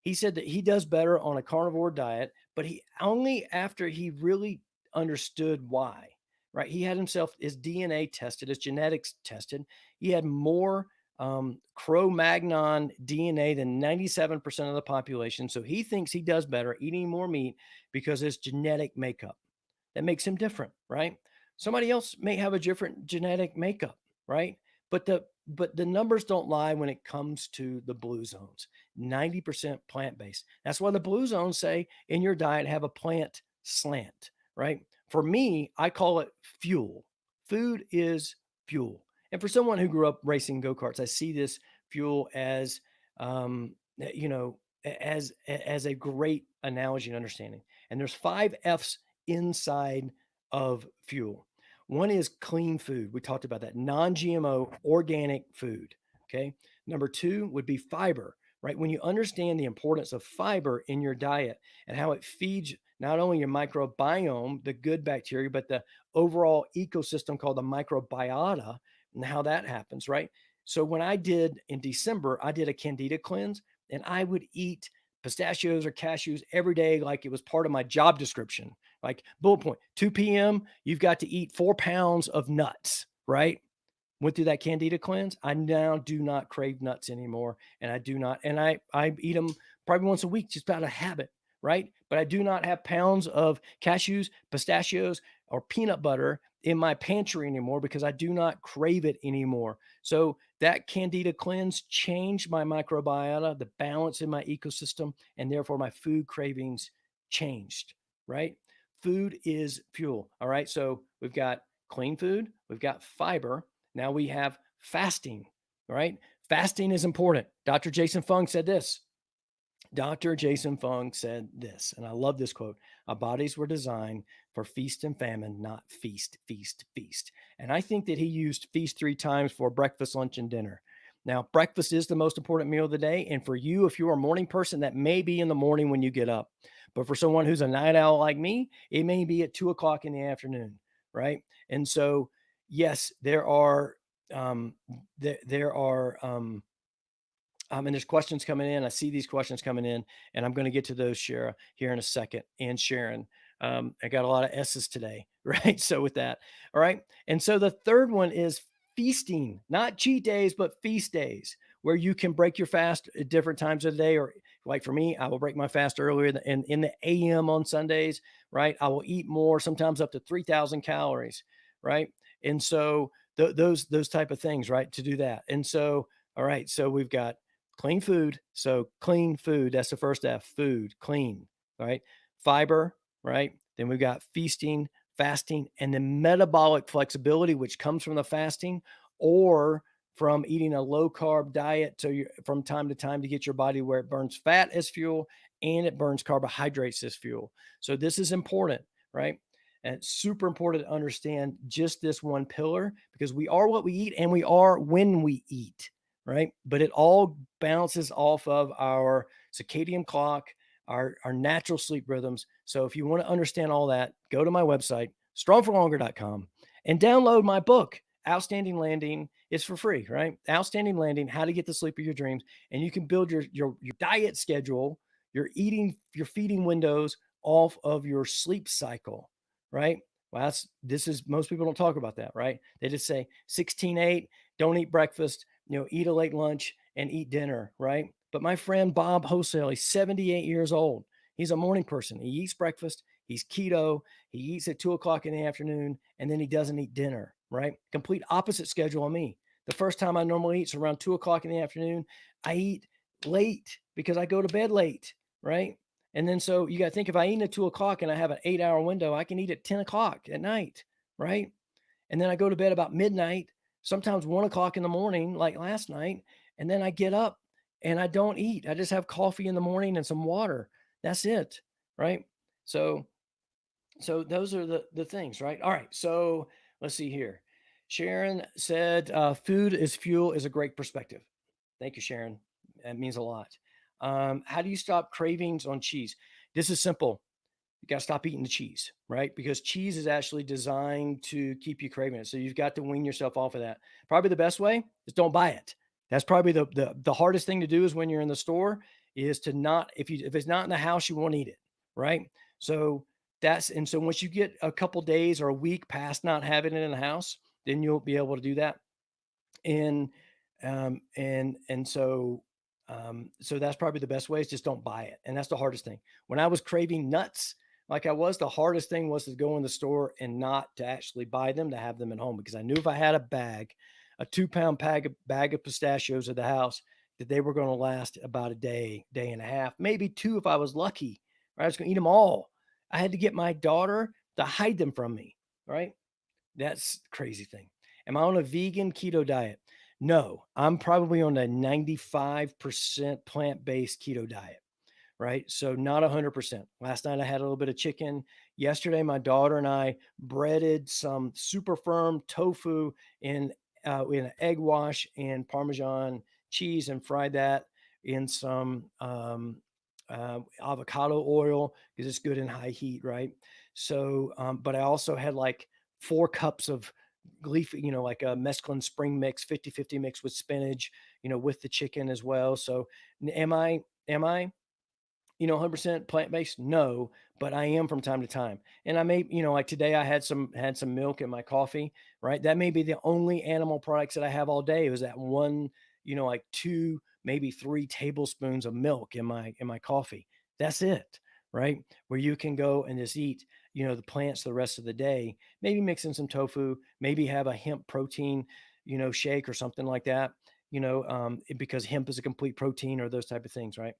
He said that he does better on a carnivore diet, but he only after he really understood why. Right? He had his DNA tested, his genetics tested. He had more Cro-Magnon DNA than 97% of the population. So he thinks he does better eating more meat because his genetic makeup that makes him different, right? Somebody else may have a different genetic makeup, right? But the numbers don't lie when it comes to the blue zones. 90% plant-based. That's why the blue zones say in your diet have a plant slant, right? For me, I call it fuel. Food is fuel. And for someone who grew up racing go-karts, I see this fuel as as a great analogy and understanding. And there's 5 F's inside of fuel. One is clean food. We talked about that. Non-GMO organic food. Okay. Number 2 would be fiber, right? When you understand the importance of fiber in your diet and how it feeds not only your microbiome, the good bacteria, but the overall ecosystem called the microbiota, and how that happens, right? So when I did in December, I did a candida cleanse, and I would eat pistachios or cashews every day like it was part of my job description. Like bullet point, 2 p.m., you've got to eat 4 pounds of nuts, right? Went through that candida cleanse. I now do not crave nuts anymore. And I do not, and I eat them probably once a week, just out of habit, right? But I do not have pounds of cashews, pistachios, or peanut butter in my pantry anymore because I do not crave it anymore. So that candida cleanse changed my microbiota, the balance in my ecosystem, and therefore my food cravings changed, right? Food is fuel. All right. So we've got clean food, we've got fiber. Now we have fasting, right? Fasting is important. Dr. Jason Fung said this. Dr. Jason Fung said this, and I love this quote: our bodies were designed for feast and famine, not feast, feast, feast. And I think that he used feast 3 times for breakfast, lunch, and dinner. Now, breakfast is the most important meal of the day. And for you, if you're a morning person, that may be in the morning when you get up. But for someone who's a night owl like me, it may be at 2 o'clock in the afternoon, right? And so, yes, there are and there's questions coming in. I see these questions coming in, and I'm going to get to those, Shara, here in a second. And Sharon, I got a lot of S's today, right? So with that, all right. And so the third one is feasting, not cheat days, but feast days, where you can break your fast at different times of the day. Or like for me, I will break my fast earlier in the AM on Sundays, right? I will eat more, sometimes up to 3,000 calories, right? And so those type of things, right? To do that. And so, all right, so we've got clean food. So clean food, that's the first F, food, clean, right? Fiber, right? Then we've got feasting, fasting, and then metabolic flexibility, which comes from the fasting, or from eating a low carb diet to from time to time to get your body where it burns fat as fuel and it burns carbohydrates as fuel. So this is important, right? And it's super important to understand just this one pillar because we are what we eat and we are when we eat, right? But it all bounces off of our circadian clock, our natural sleep rhythms. So if you want to understand all that, go to my website, strongforlonger.com, and download my book, Outstanding Landing. It's for free, right? Outstanding Landing, how to get the sleep of your dreams. And you can build your diet schedule, your eating, your feeding windows off of your sleep cycle, right? Well, this is most people don't talk about that, right? They just say 16-8, don't eat breakfast, eat a late lunch and eat dinner, right? But my friend Bob Wholesale, he's 78 years old. He's a morning person. He eats breakfast, he's keto, he eats at 2 o'clock in the afternoon, and then he doesn't eat dinner, right? Complete opposite schedule on me. The first time I normally eat is around 2 o'clock in the afternoon. I eat late because I go to bed late, right? And then so you got to think if I eat at 2 o'clock and I have an 8 hour window, I can eat at 10 o'clock at night, right? And then I go to bed about midnight, sometimes 1 o'clock in the morning, like last night. And then I get up and I don't eat. I just have coffee in the morning and some water. That's it, right? So those are the things, right? All right. So let's see here. Sharon said, food is fuel is a great perspective. Thank you, Sharon. That means a lot. How do you stop cravings on cheese? This is simple. You got to stop eating the cheese, right? Because cheese is actually designed to keep you craving it. So you've got to wean yourself off of that. Probably the best way is don't buy it. That's probably the hardest thing to do is when you're in the store is to not if it's not in the house you won't eat it, right? So so once you get a couple days or a week past not having it in the house, then you'll be able to do that. And so that's probably the best way is just don't buy it. And that's the hardest thing. When I was craving nuts, like I was, the hardest thing was to go in the store and not to actually buy them, to have them at home, because I knew if I had a 2 pound bag of pistachios at the house, that they were going to last about a day, day and a half, maybe two if I was lucky. Right? I was going to eat them all. I had to get my daughter to hide them from me. Right? That's the crazy thing. Am I on a vegan keto diet? No, I'm probably on a 95% plant-based keto diet, right? So not 100%. Last night I had a little bit of chicken. Yesterday, my daughter and I breaded some super firm tofu in an egg wash and Parmesan cheese and fried that in some avocado oil because it's good in high heat, right? So, but I also had like 4 cups of leafy, like a mesclun spring mix, 50-50 mix with spinach, with the chicken as well. So am I 100% plant-based? No, but I am from time to time. And I may, like today I had some milk in my coffee, right? That may be the only animal products that I have all day. It was that one, like 2, maybe 3 tablespoons of milk in my coffee. That's it, right? Where you can go and just eat, the plants the rest of the day, maybe mix in some tofu, maybe have a hemp protein, shake or something like that, because hemp is a complete protein or those type of things, right?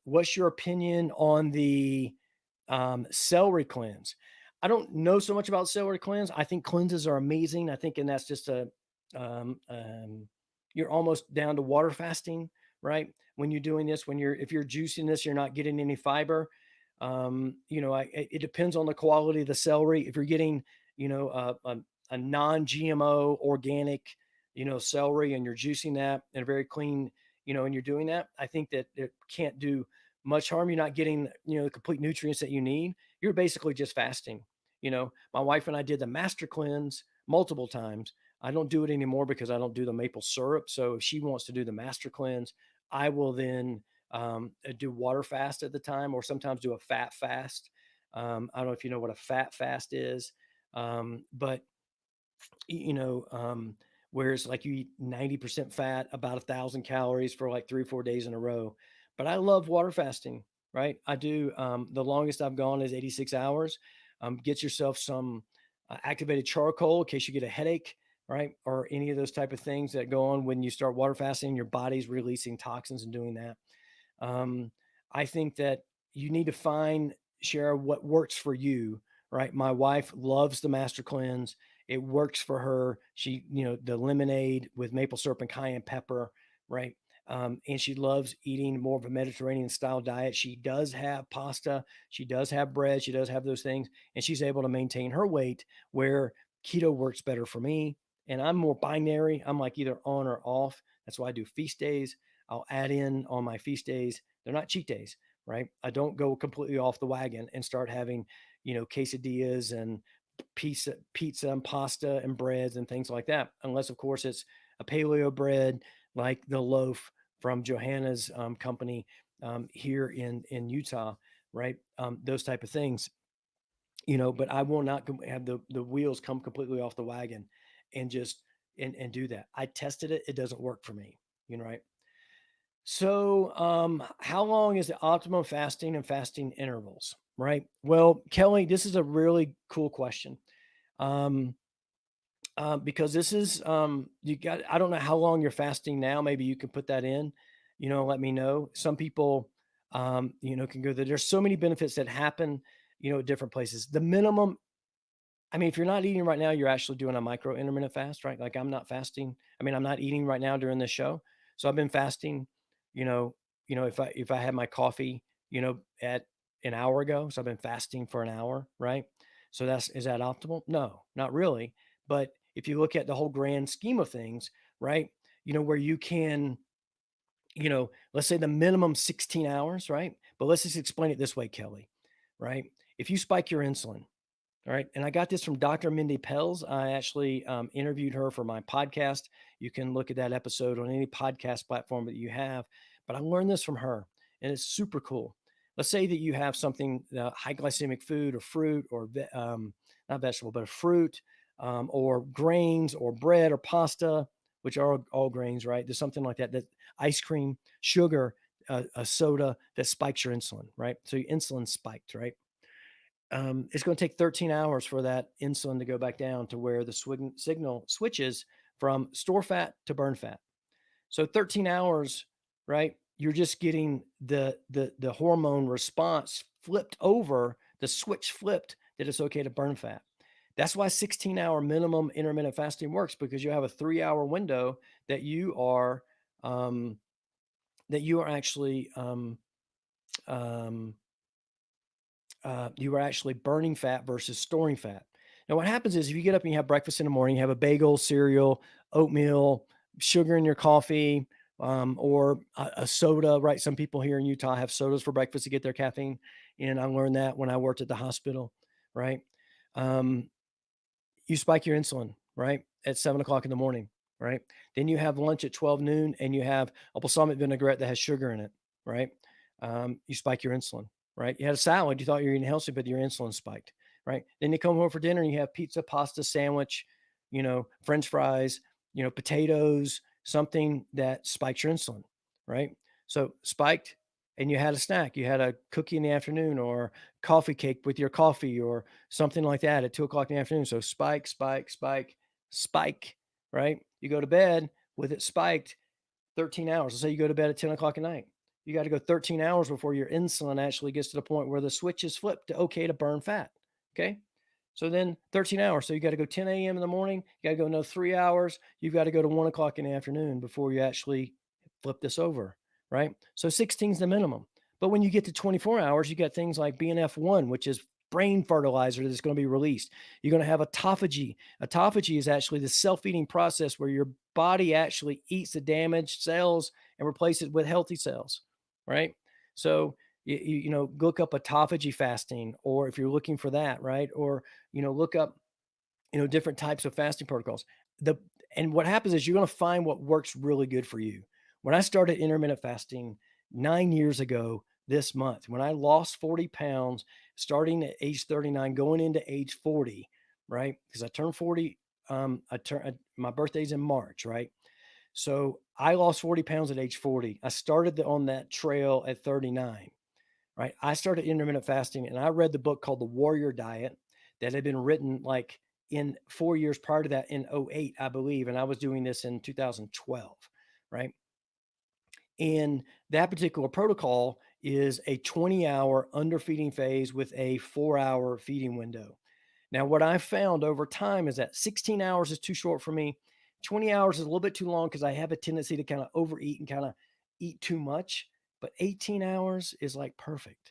What's your opinion on the celery cleanse? I don't know so much about celery cleanse. I think cleanses are amazing. I think, and that's just um, um, you're almost down to water fasting, right? When you're doing this, if you're juicing this, you're not getting any fiber. It depends on the quality of the celery. If you're getting, a non-GMO organic, celery, and you're juicing that in a very clean, and you're doing that, I think that it can't do much harm. You're not getting, the complete nutrients that you need. You're basically just fasting. My wife and I did the master cleanse multiple times. I don't do it anymore because I don't do the maple syrup. So if she wants to do the master cleanse, I will then do water fast at the time, or sometimes do a fat fast. I don't know if you know what a fat fast is, but you know, whereas like you eat 90% fat, about 1,000 calories for like 3 or 4 days in a row. But I love water fasting, right? I do. The longest I've gone is 86 hours. Get yourself some activated charcoal in case you get a headache, right? Or any of those type of things that go on when you start water fasting, your body's releasing toxins and doing that. Um, I think that you need to find, share what works for you, right? My wife loves the master cleanse, It works for her. She, the lemonade with maple syrup and cayenne pepper, right? And she loves eating more of a Mediterranean style diet. She does have pasta, she does have bread, she does have those things, and she's able to maintain her weight where keto works better for me. And I'm more binary. I'm like either on or off. That's why I do feast days. I'll add in on my feast days. They're not cheat days, right? I don't go completely off the wagon and start having, quesadillas and pizza and pasta and breads and things like that, unless of course it's a paleo bread like the loaf from Johanna's company here in Utah, right? Those type of things, but I will not have the wheels come completely off the wagon and just and do that. I tested it; it doesn't work for me, right? So, how long is the optimum fasting and fasting intervals, right? Well, Kelly, this is a really cool question. Um, because this is you got, I don't know how long you're fasting now. Maybe you can put that in, let me know. Some people can go there. There's so many benefits that happen, at different places. The minimum, I mean, if you're not eating right now, you're actually doing a micro intermittent fast, right? Like I'm not fasting. I mean, I'm not eating right now during this show. So I've been fasting, you know, if I had my coffee, at an hour ago. So I've been fasting for an hour, right? So is that optimal? No, not really. But if you look at the whole grand scheme of things, right? Where you can, let's say the minimum 16 hours, right? But let's just explain it this way, Kelly, right? If you spike your insulin, all right. And I got this from Dr. Mindy Pelz. I actually interviewed her for my podcast. You can look at that episode on any podcast platform that you have. But I learned this from her, and it's super cool. Let's say that you have something, high glycemic food or fruit or not vegetable, but a fruit or grains or bread or pasta, which are all grains, right? There's something like that, that ice cream, sugar, a soda that spikes your insulin, right? So your insulin spiked, right? It's going to take 13 hours for that insulin to go back down to where the signal switches from store fat to burn fat. So 13 hours, right? You're just getting the hormone response flipped over, the switch flipped that it's okay to burn fat. That's why 16-hour minimum intermittent fasting works, because you have a 3-hour window that um, you are actually um, you are actually burning fat versus storing fat. Now, what happens is if you get up and you have breakfast in the morning, you have a bagel, cereal, oatmeal, sugar in your coffee, or a soda, right? Some people here in Utah have sodas for breakfast to get their caffeine. And I learned that when I worked at the hospital, right? Um, you spike your insulin, right? At 7 o'clock in the morning, right? Then you have lunch at 12 noon and you have a balsamic vinaigrette that has sugar in it, right? You spike your insulin, right? You had a salad, you thought you were eating healthy, but your insulin spiked, right? Then you come home for dinner and you have pizza, pasta, sandwich, French fries, potatoes, something that spikes your insulin, right? So spiked, and you had a snack, you had a cookie in the afternoon or coffee cake with your coffee or something like that at 2 o'clock in the afternoon. So spike, spike, spike, spike, right? You go to bed with it spiked 13 hours. Let's say you go to bed at 10 o'clock at night. You got to go 13 hours before your insulin actually gets to the point where the switch is flipped to okay to burn fat. Okay. So then 13 hours. So you got to go 10 a.m. in the morning. You got to go another 3 hours. You've got to go to 1 o'clock in the afternoon before you actually flip this over. Right. So 16 is the minimum. But when you get to 24 hours, you got things like BNF1, which is brain fertilizer that's going to be released. You're going to have autophagy. Autophagy is actually the self-eating process where your body actually eats the damaged cells and replaces it with healthy cells, right? So look up autophagy fasting, or if you're looking for that, right? Or look up different types of fasting protocols. And what happens is you're going to find what works really good for you. When I started intermittent fasting 9 years ago this month, when I lost 40 pounds, starting at age 39, going into age 40, right? Because I turned 40, my birthday's in March, right? So I lost 40 pounds at age 40. I started on that trail at 39, right? I started intermittent fasting and I read the book called The Warrior Diet that had been written like in 4 years prior to that in '08, I believe. And I was doing this in 2012, right? And that particular protocol is a 20-hour underfeeding phase with a 4-hour feeding window. Now, what I've found over time is that 16 hours is too short for me. 20 hours is a little bit too long because I have a tendency to kind of overeat and kind of eat too much. But 18 hours is like perfect.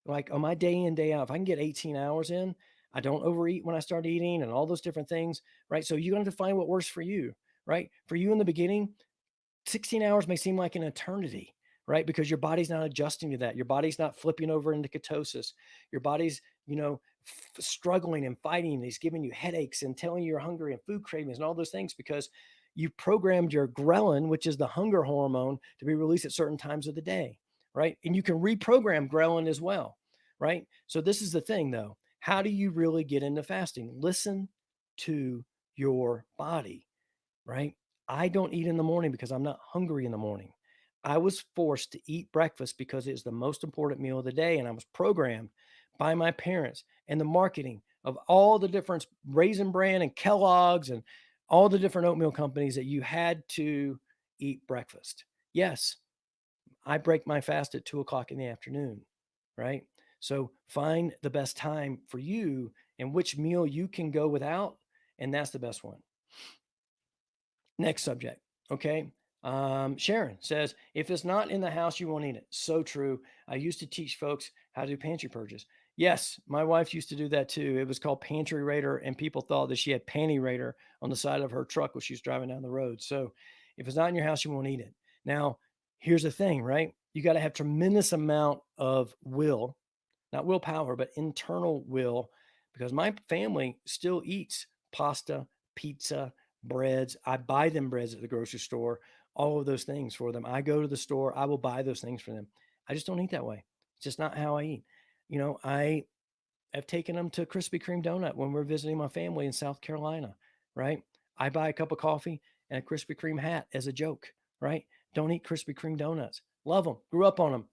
Like on my day in, day out, if I can get 18 hours in, I don't overeat when I start eating and all those different things, right? So you're going to find what works for you, right? For you in the beginning, 16 hours may seem like an eternity, right? Because your body's not adjusting to that. Your body's not flipping over into ketosis. Your body's, struggling and fighting. He's giving you headaches and telling you you're hungry and food cravings and all those things because you programmed your ghrelin, which is the hunger hormone, to be released at certain times of the day, right? And you can reprogram ghrelin as well, right? So this is the thing though. How do you really get into fasting? Listen to your body, right? I don't eat in the morning because I'm not hungry in the morning. I was forced to eat breakfast because it is the most important meal of the day. And I was programmed by my parents and the marketing of all the different Raisin Bran and Kellogg's and all the different oatmeal companies that you had to eat breakfast. Yes, I break my fast at 2 o'clock in the afternoon, right? So find the best time for you and which meal you can go without. And that's the best one. Next subject. Okay. Sharon says, if it's not in the house, you won't eat it. So true. I used to teach folks how to do pantry purges. Yes, my wife used to do that too. It was called Pantry Raider, and people thought that she had Panty Raider on the side of her truck when she was driving down the road. So if it's not in your house, you won't eat it. Now, here's the thing, right? You got to have tremendous amount of will, not willpower, but internal will, because my family still eats pasta, pizza, breads. I buy them breads at the grocery store, all of those things for them. I go to the store, I will buy those things for them. I just don't eat that way. It's just not how I eat. I have taken them to Krispy Kreme donut when we're visiting my family in South Carolina, right? I buy a cup of coffee and a Krispy Kreme hat as a joke, right? Don't eat Krispy Kreme donuts. Love them. Grew up on them,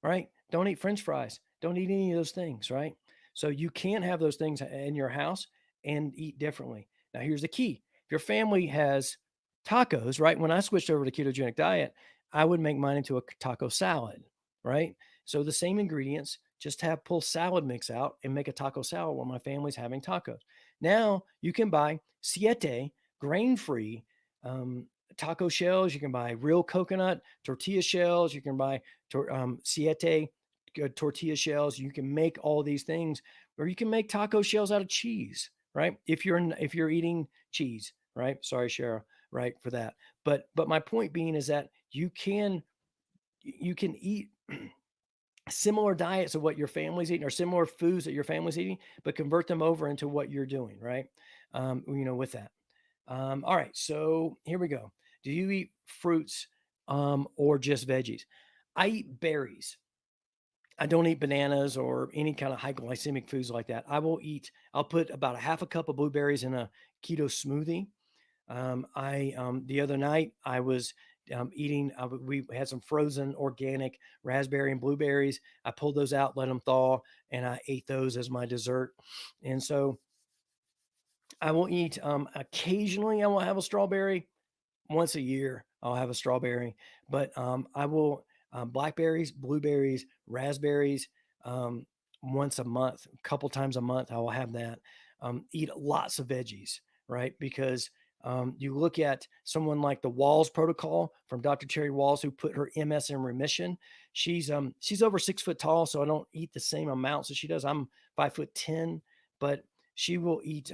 right? Don't eat French fries. Don't eat any of those things, right? So you can't have those things in your house and eat differently. Now, here's the key. If your family has tacos, right? When I switched over to ketogenic diet, I would make mine into a taco salad, right? So the same ingredients, just have pull salad mix out and make a taco salad while my family's having tacos. Now you can buy siete grain-free taco shells. You can buy real coconut tortilla shells. You can buy siete tortilla shells. You can make all these things, or you can make taco shells out of cheese, right? If you're eating cheese, right? Sorry, Cheryl, right, for that. But my point being is that you can eat similar diets of what your family's eating or similar foods that your family's eating, but convert them over into what you're doing, right? With that. All right, so here we go. Do you eat fruits or just veggies? I eat berries. I don't eat bananas or any kind of high glycemic foods like that. I'll put about a half a cup of blueberries in a keto smoothie. The other night I was eating, we had some frozen organic raspberry and blueberries. I pulled those out, let them thaw, and I ate those as my dessert. And so I will eat, occasionally I will have a strawberry. Once a year, I'll have a strawberry, but I will blackberries, blueberries, raspberries once a month, a couple times a month. I will have that. Eat lots of veggies, right? Because you look at someone like the Walls protocol from Dr. Terry Walls, who put her MS in remission. She's over 6 foot tall, so I don't eat the same amounts as she does. I'm 5'10", but she will eat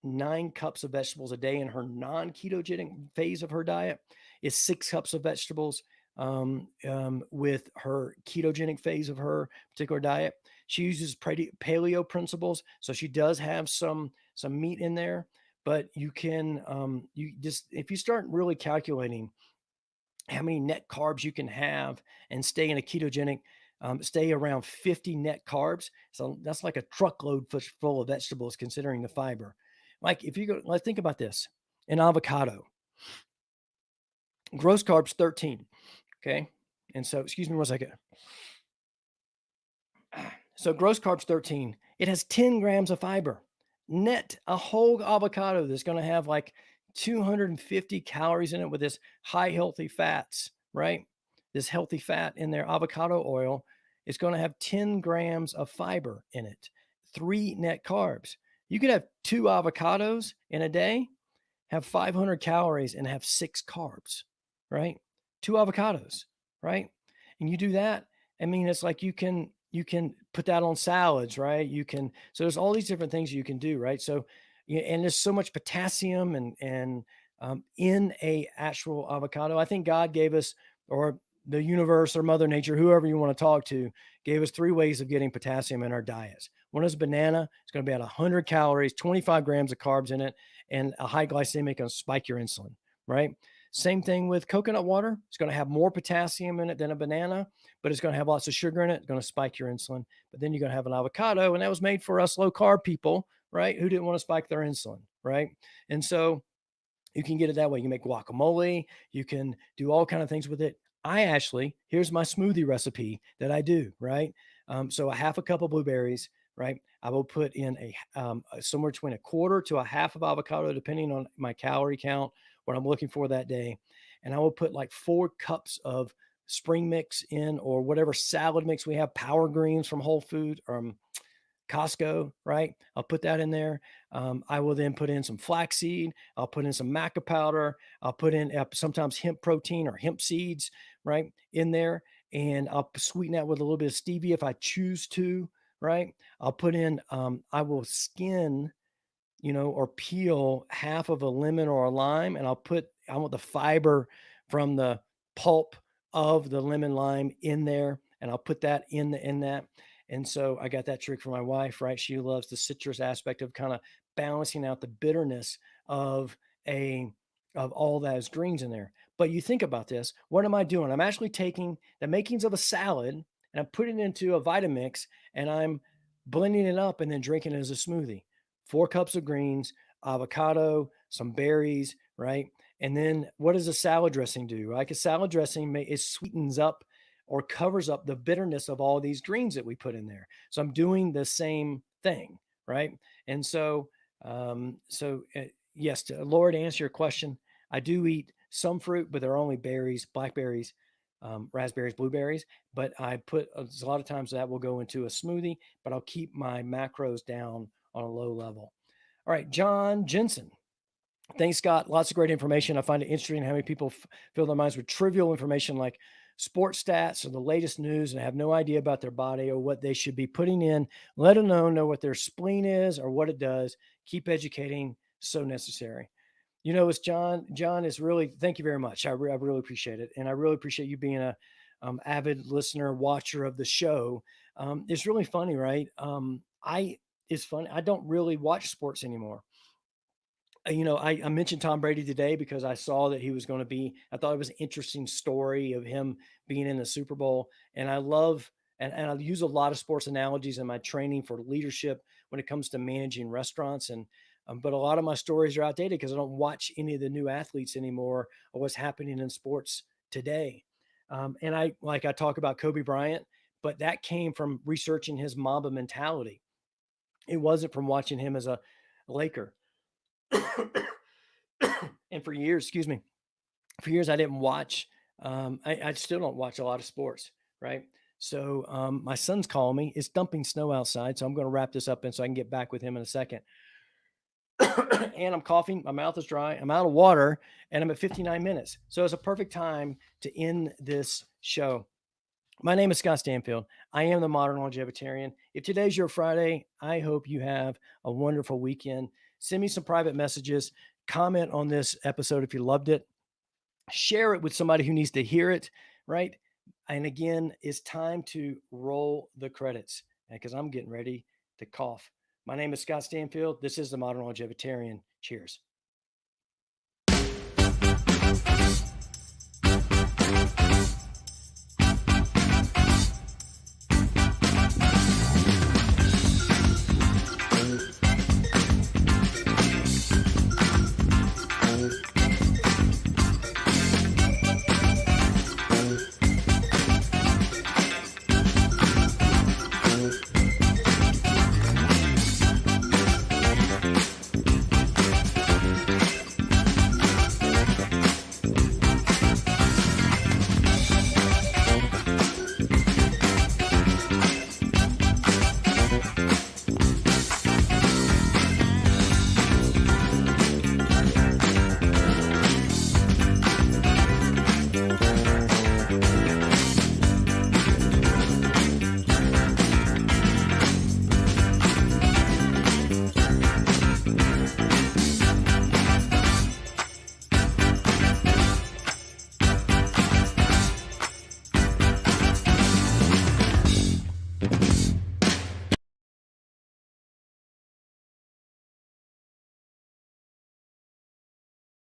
9 cups of vegetables a day in her non-ketogenic phase of her diet. Is 6 cups of vegetables with her ketogenic phase of her particular diet. She uses paleo principles, so she does have some meat in there. But you can you just if you start really calculating how many net carbs you can have and stay in a ketogenic, stay around 50 net carbs. So that's like a truckload full of vegetables, considering the fiber. Like if you go, let's think about this: an avocado, gross carbs 13. Okay, and so excuse me one second. So gross carbs 13. It has 10 grams of fiber. Net, a whole avocado that's going to have like 250 calories in it with this high healthy fats, right? This healthy fat in their avocado oil is going to have 10 grams of fiber in it. 3 net carbs. You could have 2 avocados in a day, have 500 calories, and have 6 carbs, right? 2 avocados, right? And you do that, I mean, it's like you can put that on salads, right? So there's all these different things you can do, right? So, and there's so much potassium and in a actual avocado. I think God gave us, or the universe or Mother Nature, whoever you want to talk to, gave us 3 ways of getting potassium in our diets. One is banana. It's going to be at 100 calories, 25 grams of carbs in it, and a high glycemic and spike your insulin, right? Same thing with coconut water. It's going to have more potassium in it than a banana, but it's going to have lots of sugar in it. It's going to spike your insulin. But then you're going to have an avocado, and that was made for us low carb people, right? Who didn't want to spike their insulin, right? And so you can get it that way. You can make guacamole. You can do all kind of things with it. Here's my smoothie recipe that I do, right? So a half a cup of blueberries, right? I will put in somewhere between a quarter to a half of avocado, depending on my calorie count, what I'm looking for that day. And I will put like 4 cups of spring mix in, or whatever salad mix we have, Power Greens from Whole Foods, Costco, right? I'll put that in there. I will then put in some flaxseed. I'll put in some maca powder. I'll put in sometimes hemp protein or hemp seeds, right, in there. And I'll sweeten that with a little bit of stevia if I choose to, right? I'll put in, I will skin, or peel half of a lemon or a lime, and I want the fiber from the pulp of the lemon lime in there, and I'll put that in that. And so I got that trick for my wife, right? She loves the citrus aspect of kind of balancing out the bitterness of all those greens in there. But you think about this, what am I doing? I'm actually taking the makings of a salad and I'm putting it into a Vitamix, and I'm blending it up and then drinking it as a smoothie. 4 cups of greens, avocado, some berries, right? And then what does a salad dressing do? Like a salad dressing, it sweetens up or covers up the bitterness of all these greens that we put in there. So I'm doing the same thing, right? And so, yes, Laura, to answer your question, I do eat some fruit, but they're only berries, blackberries, raspberries, blueberries. But a lot of times that will go into a smoothie, but I'll keep my macros down on a low level. All right, John Jensen. Thanks, Scott. Lots of great information. I find it interesting how many people fill their minds with trivial information like sports stats or the latest news and have no idea about their body or what they should be putting in. Let them know what their spleen is or what it does. Keep educating. So necessary. It's John. John is really, thank you very much. I really appreciate it. And I really appreciate you being a avid listener, watcher of the show. It's really funny, right? It's funny. I don't really watch sports anymore. I mentioned Tom Brady today because I saw that he was going to be, I thought it was an interesting story of him being in the Super Bowl. And I love, and I use a lot of sports analogies in my training for leadership when it comes to managing restaurants. But a lot of my stories are outdated because I don't watch any of the new athletes anymore or what's happening in sports today. And I talk about Kobe Bryant, but that came from researching his Mamba mentality. It wasn't from watching him as a Laker. And for years, I didn't watch. I still don't watch a lot of sports, right? So my son's calling me. It's dumping snow outside, so I'm going to wrap this up so I can get back with him in a second. And I'm coughing. My mouth is dry. I'm out of water, and I'm at 59 minutes. So it's a perfect time to end this show. My name is Scott Stanfield. I am the Modern Longevitarian. If today's your Friday, I hope you have a wonderful weekend. Send me some private messages. Comment on this episode if you loved it. Share it with somebody who needs to hear it, right? And again, it's time to roll the credits because I'm getting ready to cough. My name is Scott Stanfield. This is the Modern Longevitarian. Cheers.